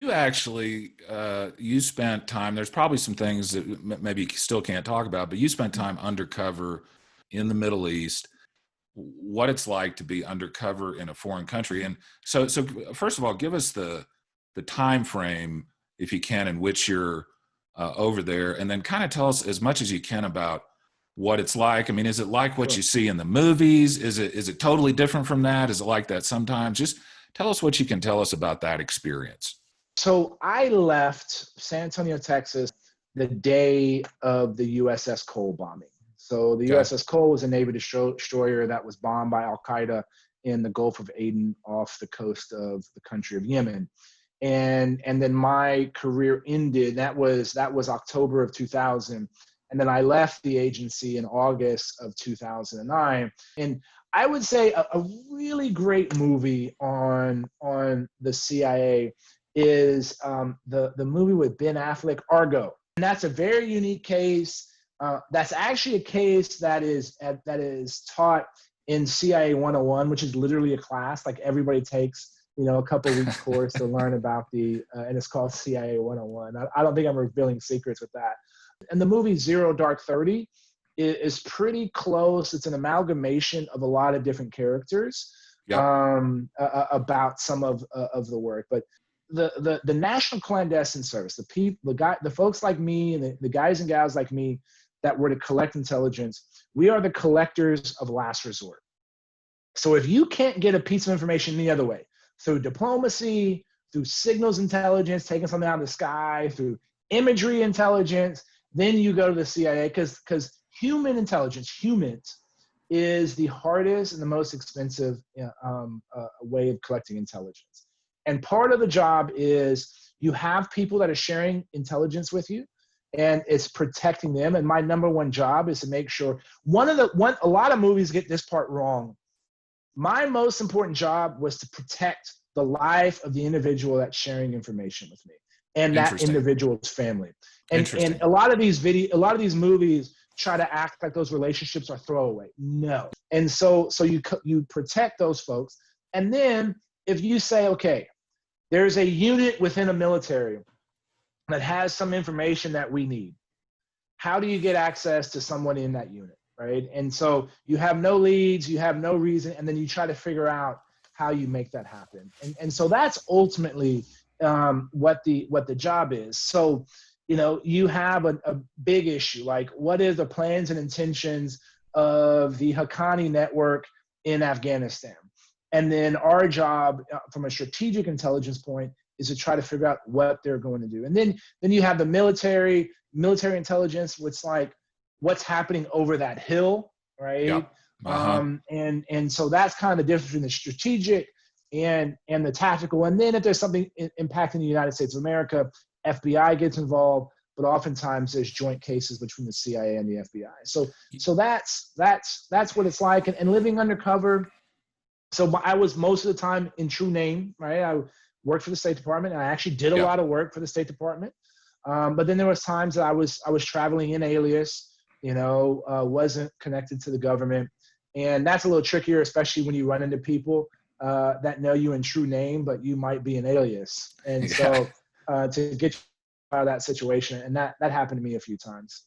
You actually, you spent time, there's probably some things that maybe you still can't talk about, but you spent time undercover in the Middle East, what it's like to be undercover in a foreign country. And so first of all, give us the time frame, if you can, in which you're over there, and then kind of tell us as much as you can about what it's like. I mean, is it like what Sure. you see in the movies? Is it totally different from that? Is it like that sometimes? Just tell us what you can tell us about that experience. So I left San Antonio, Texas, the day of the USS Cole bombing. So the Okay. USS Cole was a Navy destroyer that was bombed by Al Qaeda in the Gulf of Aden off the coast of the country of Yemen. And then my career ended. That was October of 2000. And then I left the agency in August of 2009. And I would say a really great movie on the CIA is the movie with Ben Affleck, Argo, and that's a very unique case. That's actually a case that is taught in CIA 101, which is literally a class like everybody takes, a couple of weeks course to learn about and it's called CIA 101. I don't think I'm revealing secrets with that. And the movie Zero Dark 30 is pretty close. It's an amalgamation of a lot of different characters Yep. about some of the work. But the National Clandestine Service, the folks like me and the guys and gals like me that were to collect intelligence, we are the collectors of last resort. So if you can't get a piece of information the other way, through diplomacy, through signals intelligence, taking something out of the sky, through imagery intelligence, then you go to the CIA because human intelligence, humans, is the hardest and the most expensive way of collecting intelligence. And part of the job is you have people that are sharing intelligence with you, and it's protecting them. And my number one job is to make sure a lot of movies get this part wrong. My most important job was to protect the life of the individual that's sharing information with me and that Interesting. individual's family. And Interesting. a lot of these movies try to act like those relationships are throwaway. No. And so you protect those folks. And then if you say, okay, there's a unit within a military that has some information that we need, how do you get access to someone in that unit, right? And so you have no leads, you have no reason, and then you try to figure out how you make that happen. And so that's ultimately what the job is. So you have a big issue, like what is the plans and intentions of the Haqqani network in Afghanistan? And then our job from a strategic intelligence point is to try to figure out what they're going to do. And then you have the military intelligence, which like what's happening over that hill, right? Yep. Uh-huh. And so that's kind of the difference between the strategic and the tactical. And then if there's something impacting the United States of America, FBI gets involved, but oftentimes there's joint cases between the CIA and the FBI. So that's what it's like. And living undercover. So I was most of the time in true name, right? I worked for the State Department, and I actually did a Yep. lot of work for the State Department. But then there was times that I was traveling in alias, wasn't connected to the government, and that's a little trickier, especially when you run into people that know you in true name, but you might be an alias. And Yeah. so to get out of that situation, and that happened to me a few times.